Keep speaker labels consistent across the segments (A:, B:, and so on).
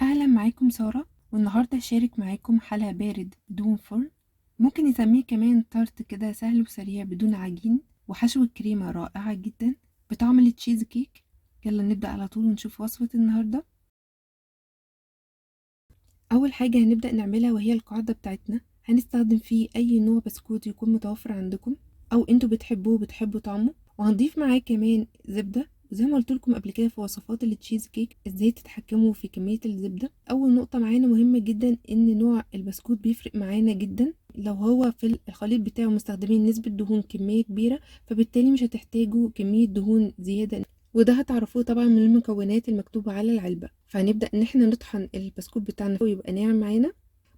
A: أهلا معاكم سارة، والنهاردة هشارك معاكم حلا بارد بدون فرن. ممكن نسميه كمان تارت كده سهل وسريع بدون عجين، وحشو الكريمة رائعة جدا بطعم التشيز كيك. يلا نبدأ على طول ونشوف وصفة النهاردة. أول حاجة هنبدأ نعملها وهي القاعدة بتاعتنا. هنستخدم فيه أي نوع بسكوت يكون متوفر عندكم أو انتوا بتحبوه بتحبوا طعمه، وهنضيف معاه كمان زبدة. وزي ما قلت لكم قبل كده في وصفات التشيز كيك ازاي تتحكموا في كمية الزبدة. اول نقطة معانا مهمة جدا ان نوع البسكوت بيفرق معانا جدا. لو هو في الخليط بتاعه مستخدمين نسبة دهون كمية كبيرة، فبالتالي مش هتحتاجوا كمية دهون زيادة، وده هتعرفوه طبعا من المكونات المكتوبة على العلبة. فهنبدأ ان احنا نطحن البسكوت بتاعنا ويبقى ناعم معانا.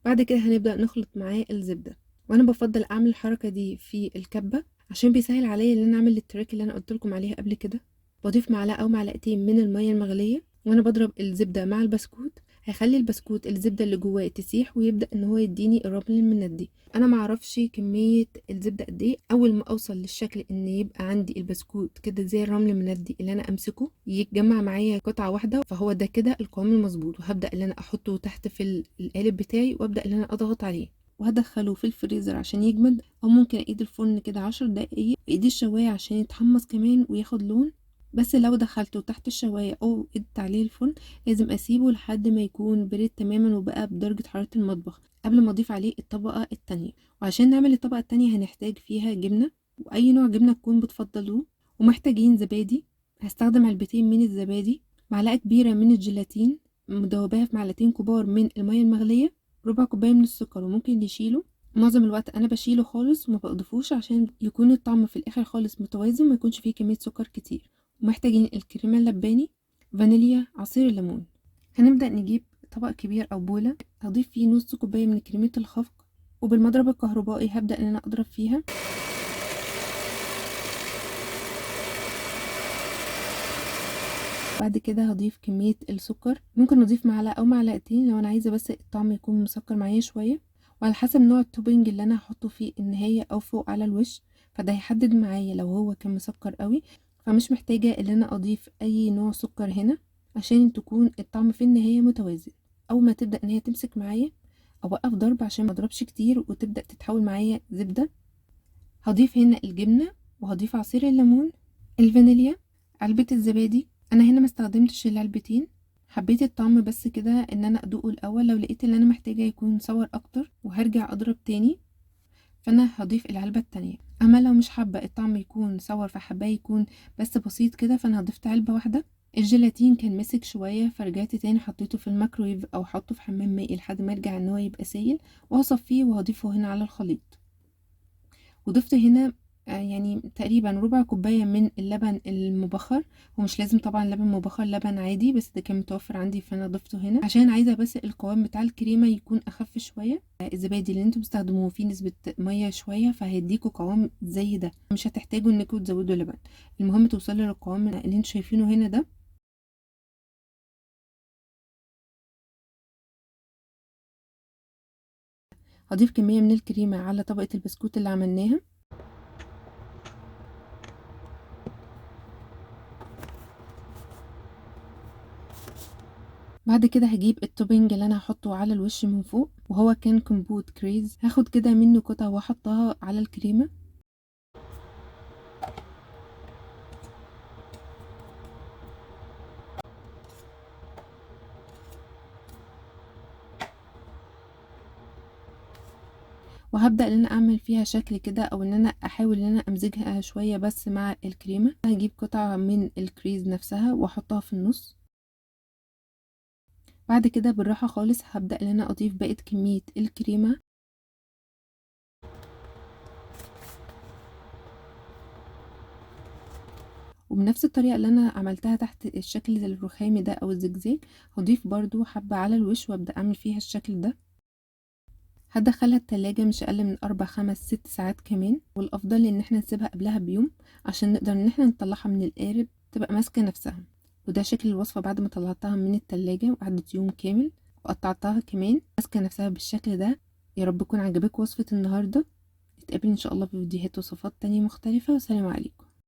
A: بعد كده هنبدأ نخلط معاه الزبدة، وانا بفضل اعمل الحركة دي في الكبة عشان بيسهل عليا ان انا اعمل التريك اللي انا قلت لكم عليها قبل كده. بضيف معلقة او معلقتين من المية المغلية وانا بضرب الزبدة مع البسكوت. هيخلي البسكوت الزبدة اللي جواه تسيح ويبدأ ان هو يديني الرمل المندي. انا معرفش كمية الزبدة قد ايه. اول ما اوصل للشكل ان يبقى عندي البسكوت كده زي الرمل المندي اللي انا امسكه يتجمع معايا قطعة واحدة، فهو ده كده القوام المظبوط. وهبدأ ان انا احطه تحت في القالب بتاعي وابدأ ان انا اضغط عليه وهدخله في الفريزر عشان يجمد، او ممكن ايد الفرن كده 10 دقايق، ايدي الشواية عشان يتحمص كمان وياخد لون. بس لو دخلته تحت الشواية او ادت عليه الفرن لازم اسيبه لحد ما يكون بريد تماما وبقى بدرجة حرارة المطبخ قبل ما اضيف عليه الطبقة التانية. وعشان نعمل الطبقة التانية هنحتاج فيها جبنة، واي نوع جبنة تكون بتفضلوه. ومحتاجين زبادي. هستخدم علبتين من الزبادي، معلقة كبيرة من الجيلاتين مدوباها في معلقتين كبار من المية المغلية، ربع كوباية من السكر وممكن نشيله. معظم الوقت انا بشيله خالص وما بضيفوش عشان يكون الطعم في الاخر خالص متوازن، ما يكونش فيه كمية سكر كتير. ومحتاجين الكريمة اللباني، فانيليا، عصير الليمون. هنبدأ نجيب طبق كبير او بولة، هضيف فيه نص كوباية من كريمة الخفق، وبالمضرب الكهربائي هبدأ ان انا اضرب فيها. بعد كده هضيف كمية السكر، ممكن اضيف معلقة او معلقتين لو انا عايزة بس الطعم يكون مسكر معايا شوية، وعلى حسب نوع التوبينج اللي انا هحطه فيه النهاية او فوق على الوش. فده هيحدد معايا لو هو كان مسكر قوي، فمش محتاجة ان انا اضيف اي نوع سكر هنا عشان تكون الطعم في النهاية متوازن. اول ما تبدأ ان هي تمسك معايا اوقف ضرب عشان ما اضربش كتير وتبدأ تتحول معايا زبدة. هضيف هنا الجبنة، وهضيف عصير الليمون، الفانيليا، علبة الزبادي. انا هنا ما استخدمتش العلبتين، حبيت الطعم بس كده ان انا ادوقه الاول. لو لقيت ان انا محتاجة يكون صور اكتر وهرجع اضرب تاني، فانا هضيف العلبة التانية. اما لو مش حابة الطعم يكون صور فحباه يكون بس بسيط كده، فانا هضيفت علبة واحدة. الجيلاتين كان مسك شوية فرجعت تاني حطيته في الميكرويف او حطه في حمام مائي لحد ما يرجع ان هو يبقى سايل، وهصفيه وهضيفه هنا على الخليط. وضفت هنا يعني تقريبا ربع كوباية من اللبن المبخر. ومش لازم طبعا لبن مبخر، لبن عادي، بس ده كان متوفر عندي فانا ضفته هنا عشان عايزة بس القوام بتاع الكريمة يكون اخف شوية. الزبادي اللي انتوا بتستخدموه فيه نسبة مية شوية فهيديكوا قوام زي ده، مش هتحتاجوا انكم تزودوا لبن. المهم توصلوا للقوام اللي انتوا شايفينه هنا ده. هضيف كمية من الكريمة على طبقة البسكوت اللي عملناها. بعد كده هجيب التوبينج اللي انا هحطه على الوش من فوق، وهو كان كومبوت كريز. هاخد كده منه قطع واحطها على الكريمة. وهبدأ ان انا اعمل فيها شكل كده، او ان انا احاول ان انا امزجها شوية بس مع الكريمة. هجيب قطعة من الكريز نفسها واحطها في النص. بعد كده بالراحة خالص هبدأ ان انا اضيف بقية كمية الكريمة، وبنفس الطريقة اللي انا عملتها تحت الشكل الرخامي ده او الزجزاج هضيف برضو حبة على الوش وابدأ اعمل فيها الشكل ده. هدخلها التلاجة مش اقل من 4 5 6 ساعات كمان، والافضل ان احنا نسيبها قبلها بيوم عشان نقدر ان احنا نطلعها من القارب تبقى ماسكة نفسها. وده شكل الوصفة بعد ما طلعتها من التلاجة وقعدت يوم كامل، وقطعتها كمان ماسكة نفسها بالشكل ده. يا رب تكون عجبك وصفة النهاردة. نتقابل ان شاء الله في فيديوهات وصفات تانية مختلفة، والسلام عليكم.